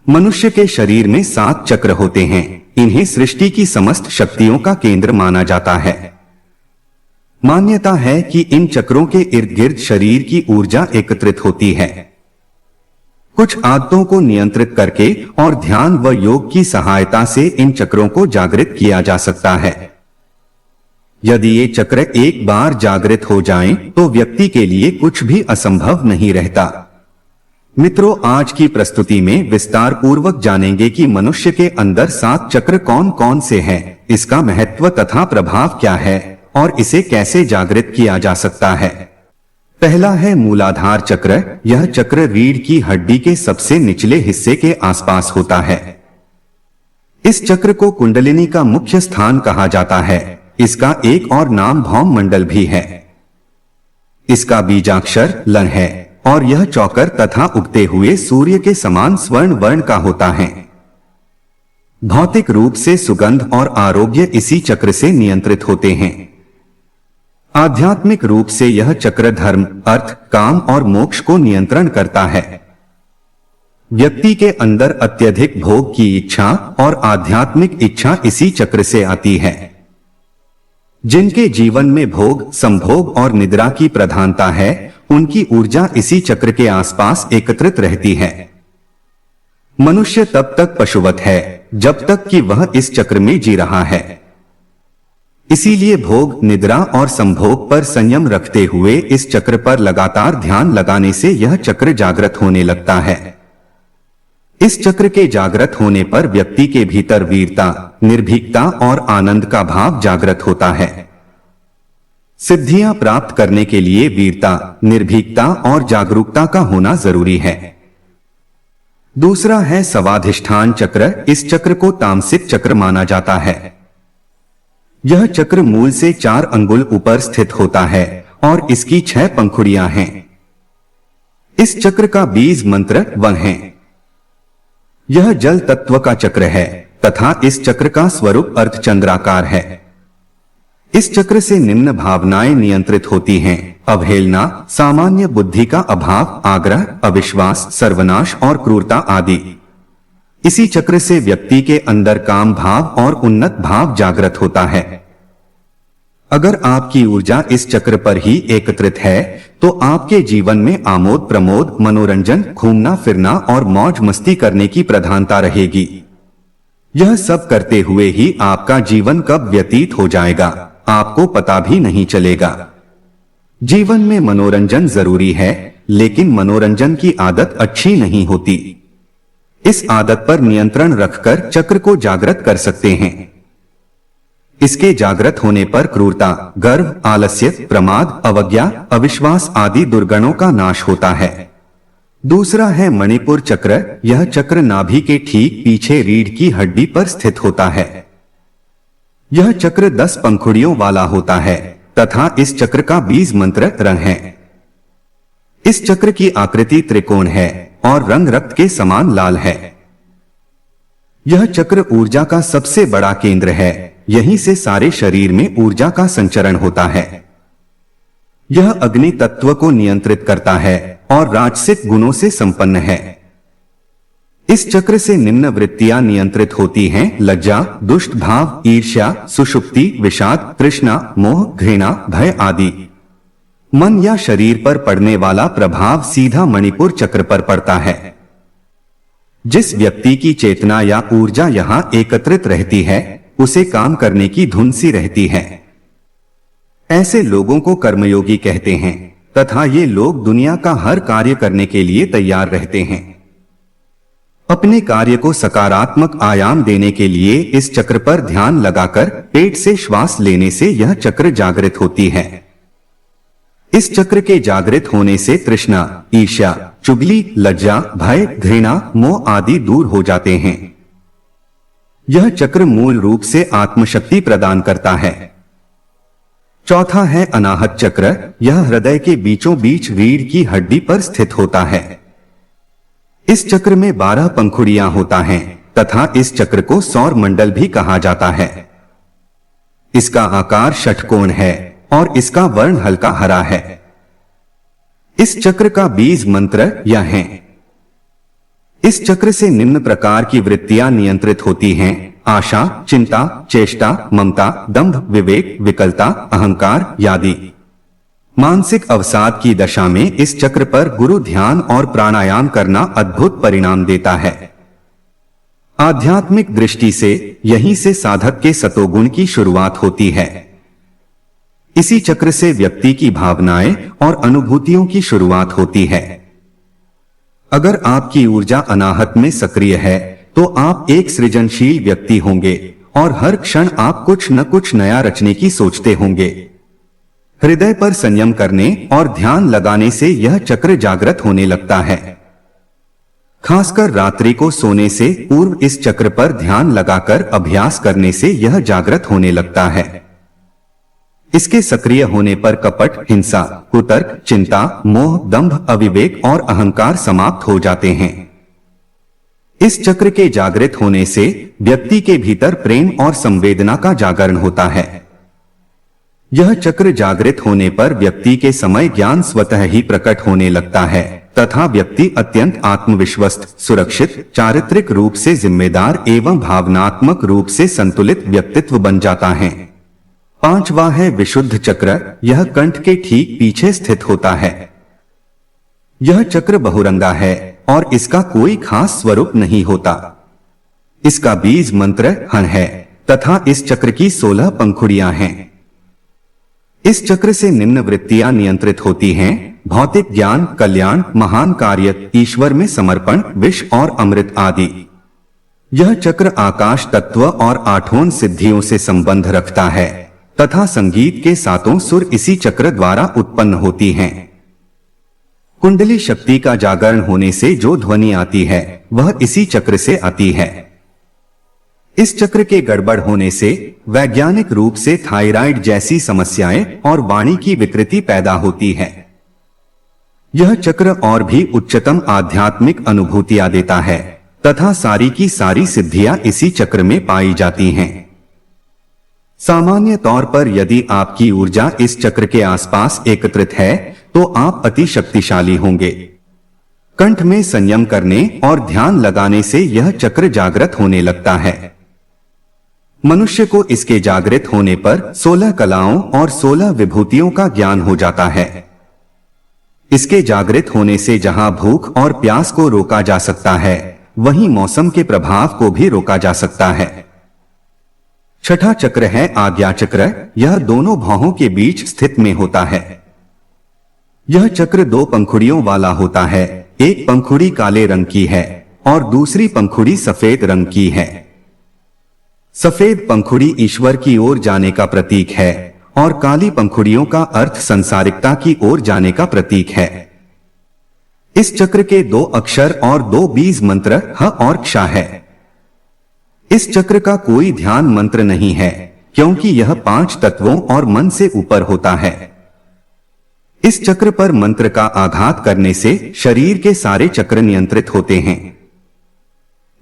मनुष्य के शरीर में 7 चक्र होते हैं। इन्हें सृष्टि की समस्त शक्तियों का केंद्र माना जाता है। मान्यता है कि इन चक्रों के इर्द गिर्द शरीर की ऊर्जा एकत्रित होती है। कुछ आदतों को नियंत्रित करके और ध्यान व योग की सहायता से इन चक्रों को जागृत किया जा सकता है। यदि ये चक्र एक बार जागृत हो जाएं, तो व्यक्ति के लिए कुछ भी असंभव नहीं रहता। मित्रों, आज की प्रस्तुति में विस्तार पूर्वक जानेंगे कि मनुष्य के अंदर 7 चक्र कौन कौन से हैं, इसका महत्व तथा प्रभाव क्या है और इसे कैसे जागृत किया जा सकता है। पहला है मूलाधार चक्र। यह चक्र रीढ़ की हड्डी के सबसे निचले हिस्से के आसपास होता है। इस चक्र को कुंडलिनी का मुख्य स्थान कहा जाता है। इसका एक और नाम भौम मंडल भी है। इसका बीजाक्षर लन है और यह चौकर तथा उगते हुए सूर्य के समान स्वर्ण वर्ण का होता है। भौतिक रूप से सुगंध और आरोग्य इसी चक्र से नियंत्रित होते हैं। आध्यात्मिक रूप से यह चक्र धर्म, अर्थ, काम और मोक्ष को नियंत्रण करता है। व्यक्ति के अंदर अत्यधिक भोग की इच्छा और आध्यात्मिक इच्छा इसी चक्र से आती है। जिनके जीवन में भोग, संभोग और निद्रा की प्रधानता है, उनकी ऊर्जा इसी चक्र के आसपास एकत्रित रहती है। मनुष्य तब तक पशुवत है जब तक कि वह इस चक्र में जी रहा है। इसीलिए भोग, निद्रा और संभोग पर संयम रखते हुए इस चक्र पर लगातार ध्यान लगाने से यह चक्र जागृत होने लगता है। इस चक्र के जागृत होने पर व्यक्ति के भीतर वीरता, निर्भीकता और आनंद का भाव जागृत होता है। सिद्धियां प्राप्त करने के लिए वीरता, निर्भीकता और जागरूकता का होना जरूरी है। दूसरा है स्वाधिष्ठान चक्र। इस चक्र को तामसिक चक्र माना जाता है। यह चक्र मूल से 4 अंगुल ऊपर स्थित होता है और इसकी 6 पंखुड़ियां हैं। इस चक्र का बीज मंत्र वन है। यह जल तत्व का चक्र है तथा इस चक्र का स्वरूप अर्धचंद्राकार है। इस चक्र से निम्न भावनाएं नियंत्रित होती हैं: अवहेलना, सामान्य बुद्धि का अभाव, आग्रह, अविश्वास, सर्वनाश और क्रूरता आदि। इसी चक्र से व्यक्ति के अंदर काम भाव और उन्नत भाव जागृत होता है। अगर आपकी ऊर्जा इस चक्र पर ही एकत्रित है, तो आपके जीवन में आमोद प्रमोद, मनोरंजन, घूमना फिरना और मौज मस्ती करने की प्रधानता रहेगी। यह सब करते हुए ही आपका जीवन कब व्यतीत हो जाएगा, आपको पता भी नहीं चलेगा। जीवन में मनोरंजन जरूरी है, लेकिन मनोरंजन की आदत अच्छी नहीं होती। इस आदत पर नियंत्रण रखकर चक्र को जागृत कर सकते हैं। इसके जागृत होने पर क्रूरता, गर्व, आलस्य, प्रमाद, अवज्ञा, अविश्वास आदि दुर्गुणों का नाश होता है। दूसरा है मणिपुर चक्र। यह चक्र नाभि के ठीक पीछे रीढ़ की हड्डी पर स्थित होता है। यह चक्र 10 पंखुड़ियों वाला होता है तथा इस चक्र का बीज मंत्र रंग है। इस चक्र की आकृति त्रिकोण है और रंग रक्त के समान लाल है। यह चक्र ऊर्जा का सबसे बड़ा केंद्र है। यहीं से सारे शरीर में ऊर्जा का संचरण होता है। यह अग्नि तत्व को नियंत्रित करता है और राजसिक गुणों से संपन्न है। इस चक्र से निम्न वृत्तियां नियंत्रित होती हैं: लज्जा, दुष्ट भाव, ईर्ष्या, सुषुप्ति, विषाद, तृष्णा, मोह, घृणा, भय आदि। मन या शरीर पर पड़ने वाला प्रभाव सीधा मणिपुर चक्र पर पड़ता है। जिस व्यक्ति की चेतना या ऊर्जा यहां एकत्रित रहती है, उसे काम करने की धुन सी रहती है। ऐसे लोगों को कर्मयोगी कहते हैं तथा ये लोग दुनिया का हर कार्य करने के लिए तैयार रहते हैं। अपने कार्य को सकारात्मक आयाम देने के लिए इस चक्र पर ध्यान लगाकर पेट से श्वास लेने से यह चक्र जागृत होती है। इस चक्र के जागृत होने से तृष्णा, ईर्ष्या, चुगली, लज्जा, भय, घृणा, मोह आदि दूर हो जाते हैं। यह चक्र मूल रूप से आत्मशक्ति प्रदान करता है। चौथा है अनाहत चक्र। यह हृदय के बीचों बीच रीढ़ की हड्डी पर स्थित होता है। इस चक्र में 12 पंखुड़ियां होता हैं तथा इस चक्र को सौर मंडल भी कहा जाता है। इसका आकार षटकोण है और इसका वर्ण हल्का हरा है। इस चक्र का बीज मंत्र यह है: इस चक्र से निम्न प्रकार की वृत्तियां नियंत्रित होती हैं: आशा, चिंता, चेष्टा, ममता, दंभ, विवेक, विकलता, अहंकार आदि। मानसिक अवसाद की दशा में इस चक्र पर गुरु ध्यान और प्राणायाम करना अद्भुत परिणाम देता है। आध्यात्मिक दृष्टि से यहीं से साधक के सतोगुण की शुरुआत होती है। इसी चक्र से व्यक्ति की भावनाएं और अनुभूतियों की शुरुआत होती है। अगर आपकी ऊर्जा अनाहत में सक्रिय है तो आप एक सृजनशील व्यक्ति होंगे और हर क्षण आप कुछ न कुछ नया रचने की सोचते होंगे। हृदय पर संयम करने और ध्यान लगाने से यह चक्र जागृत होने लगता है। खासकर रात्रि को सोने से पूर्व इस चक्र पर ध्यान लगाकर अभ्यास करने से यह जागृत होने लगता है। इसके सक्रिय होने पर कपट, हिंसा, कुतर्क, चिंता, मोह, दंभ, अविवेक और अहंकार समाप्त हो जाते हैं। इस चक्र के जागृत होने से व्यक्ति के भीतर प्रेम और संवेदना का जागरण होता है। यह चक्र जागृत होने पर व्यक्ति के समय ज्ञान स्वतः ही प्रकट होने लगता है तथा व्यक्ति अत्यंत आत्मविश्वस्त, सुरक्षित, चारित्रिक रूप से जिम्मेदार एवं भावनात्मक रूप से संतुलित व्यक्तित्व बन जाता है। पांचवा है विशुद्ध चक्र। यह कंठ के ठीक पीछे स्थित होता है। यह चक्र बहुरंगा है और इसका कोई खास स्वरूप नहीं होता। इसका बीज मंत्र हन है तथा इस चक्र की 16 पंखुड़ियां हैं। इस चक्र से निम्न वृत्तियां नियंत्रित होती हैं: भौतिक ज्ञान, कल्याण, महान कार्य, ईश्वर में समर्पण, विष और अमृत आदि। यह चक्र आकाश तत्व और 8 सिद्धियों से संबंध रखता है तथा संगीत के 7 सुर इसी चक्र द्वारा उत्पन्न होती हैं। कुंडली शक्ति का जागरण होने से जो ध्वनि आती है वह इसी चक्र से आती है। इस चक्र के गड़बड़ होने से वैज्ञानिक रूप से थायराइड जैसी समस्याएं और वाणी की विकृति पैदा होती है। यह चक्र और भी उच्चतम आध्यात्मिक अनुभूतियां देता है तथा सारी की सारी सिद्धियां इसी चक्र में पाई जाती हैं। सामान्य तौर पर यदि आपकी ऊर्जा इस चक्र के आसपास एकत्रित है तो आप अति शक्तिशाली होंगे। कंठ में संयम करने और ध्यान लगाने से यह चक्र जागृत होने लगता है। मनुष्य को इसके जागृत होने पर 16 कलाओं और 16 विभूतियों का ज्ञान हो जाता है। इसके जागृत होने से जहां भूख और प्यास को रोका जा सकता है वहीं मौसम के प्रभाव को भी रोका जा सकता है। छठा चक्र है आज्ञा चक्र। यह दोनों भौहों के बीच स्थित में होता है। यह चक्र 2 पंखुड़ियों वाला होता है। एक पंखुड़ी काले रंग की है और दूसरी पंखुड़ी सफेद रंग की है। सफेद पंखुड़ी ईश्वर की ओर जाने का प्रतीक है और काली पंखुड़ियों का अर्थ संसारिकता की ओर जाने का प्रतीक है। इस चक्र के 2 अक्षर और 2 बीज मंत्र ह और क्ष है। इस चक्र का कोई ध्यान मंत्र नहीं है क्योंकि यह 5 तत्वों और मन से ऊपर होता है। इस चक्र पर मंत्र का आघात करने से शरीर के सारे चक्र नियंत्रित होते हैं।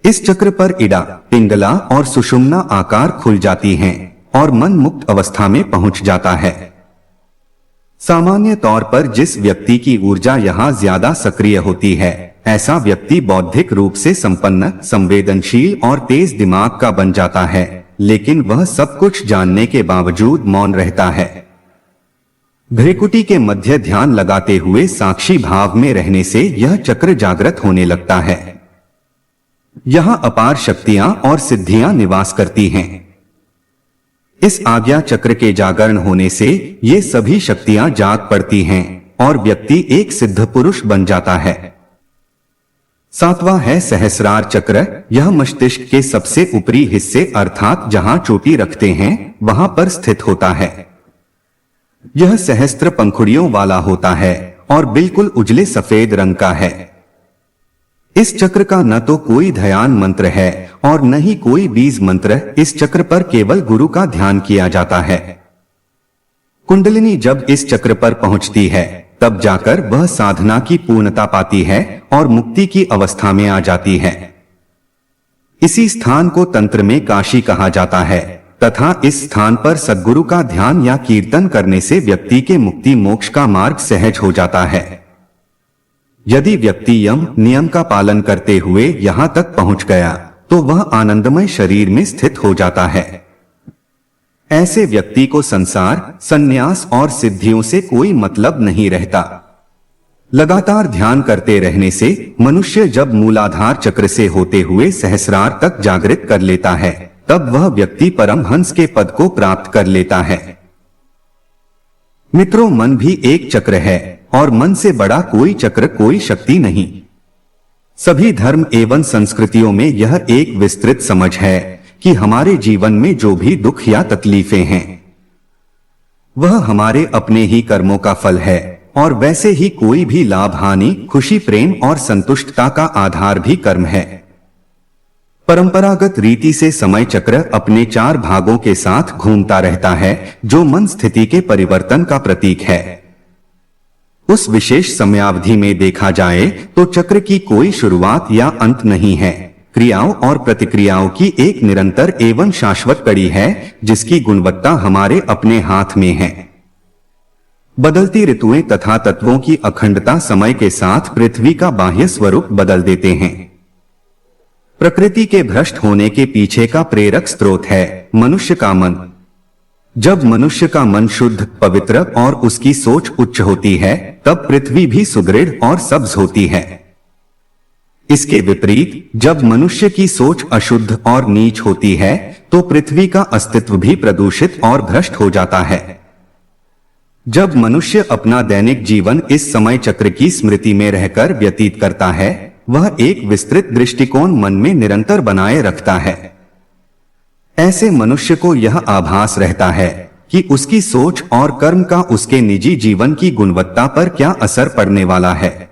इस चक्र पर इड़ा, पिंगला और सुषुम्ना आकार खुल जाती हैं और मन मुक्त अवस्था में पहुंच जाता है। सामान्य तौर पर जिस व्यक्ति की ऊर्जा यहाँ ज्यादा सक्रिय होती है ऐसा व्यक्ति बौद्धिक रूप से संपन्न, संवेदनशील और तेज दिमाग का बन जाता है, लेकिन वह सब कुछ जानने के बावजूद मौन रहता है। भ्रिकुटी के मध्य ध्यान लगाते हुए साक्षी भाव में रहने से यह चक्र जागृत होने लगता है। यहाँ अपार शक्तियां और सिद्धियां निवास करती हैं। इस आज्ञा चक्र के जागरण होने से ये सभी शक्तियां जाग पड़ती हैं और व्यक्ति एक सिद्ध पुरुष बन जाता है। 7वां है सहस्रार चक्र। यह मस्तिष्क के सबसे ऊपरी हिस्से अर्थात जहां चोटी रखते हैं वहां पर स्थित होता है। यह सहस्त्र पंखुड़ियों वाला होता है और बिल्कुल उजले सफेद रंग का है। इस चक्र का न तो कोई ध्यान मंत्र है और न ही कोई बीज मंत्र। इस चक्र पर केवल गुरु का ध्यान किया जाता है। कुंडलिनी जब इस चक्र पर पहुंचती है तब जाकर वह साधना की पूर्णता पाती है और मुक्ति की अवस्था में आ जाती है। इसी स्थान को तंत्र में काशी कहा जाता है तथा इस स्थान पर सद्गुरु का ध्यान या कीर्तन करने से व्यक्ति के मुक्ति मोक्ष का मार्ग सहज हो जाता है। यदि व्यक्ति यम नियम का पालन करते हुए यहाँ तक पहुँच गया तो वह आनंदमय शरीर में स्थित हो जाता है। ऐसे व्यक्ति को संसार, संन्यास और सिद्धियों से कोई मतलब नहीं रहता। लगातार ध्यान करते रहने से मनुष्य जब मूलाधार चक्र से होते हुए सहस्रार तक जागृत कर लेता है, तब वह व्यक्ति परमहंस के पद को प्राप्त कर लेता है। मित्रों, मन भी एक चक्र है और मन से बड़ा कोई चक्र, कोई शक्ति नहीं। सभी धर्म एवं संस्कृतियों में यह एक विस्तृत समझ है कि हमारे जीवन में जो भी दुख या तकलीफें हैं वह हमारे अपने ही कर्मों का फल है, और वैसे ही कोई भी लाभ, हानि, खुशी, प्रेम और संतुष्टता का आधार भी कर्म है। परंपरागत रीति से समय चक्र अपने 4 भागों के साथ घूमता रहता है, जो मन स्थिति के परिवर्तन का प्रतीक है। उस विशेष समयावधि में देखा जाए तो चक्र की कोई शुरुआत या अंत नहीं है, क्रियाओं और प्रतिक्रियाओं की एक निरंतर एवं शाश्वत कड़ी है, जिसकी गुणवत्ता हमारे अपने हाथ में है। बदलती ऋतुएं तथा तत्वों की अखंडता समय के साथ पृथ्वी का बाह्य स्वरूप बदल देते हैं। प्रकृति के भ्रष्ट होने के पीछे का प्रेरक स्रोत है मनुष्य का मन। जब मनुष्य का मन शुद्ध, पवित्र और उसकी सोच उच्च होती है, तब पृथ्वी भी सुदृढ़ और सब्ज होती है। इसके विपरीत जब मनुष्य की सोच अशुद्ध और नीच होती है, तो पृथ्वी का अस्तित्व भी प्रदूषित और भ्रष्ट हो जाता है। जब मनुष्य अपना दैनिक जीवन इस समय चक्र की स्मृति में रहकर व्यतीत करता है, वह एक विस्तृत दृष्टिकोण मन में निरंतर बनाए रखता है। ऐसे मनुष्य को यह आभास रहता है कि उसकी सोच और कर्म का उसके निजी जीवन की गुणवत्ता पर क्या असर पड़ने वाला है।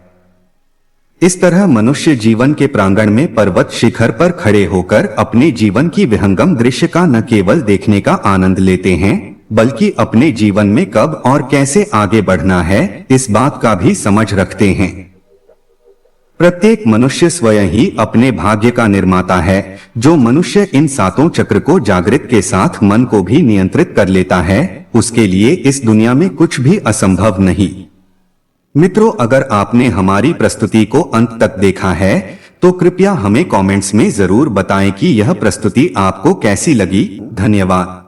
इस तरह मनुष्य जीवन के प्रांगण में पर्वत शिखर पर खड़े होकर अपने जीवन की विहंगम दृश्य का न केवल देखने का आनंद लेते हैं, बल्कि अपने जीवन में कब और कैसे आगे बढ़ना है, इस बात का भी समझ रखते हैं। प्रत्येक मनुष्य स्वयं ही अपने भाग्य का निर्माता है। जो मनुष्य इन 7 चक्र को जागृत के साथ मन को भी नियंत्रित कर लेता है, उसके लिए इस दुनिया में कुछ भी असंभव नहीं। मित्रों, अगर आपने हमारी प्रस्तुति को अंत तक देखा है तो कृपया हमें कमेंट्स में जरूर बताएं कि यह प्रस्तुति आपको कैसी लगी। धन्यवाद।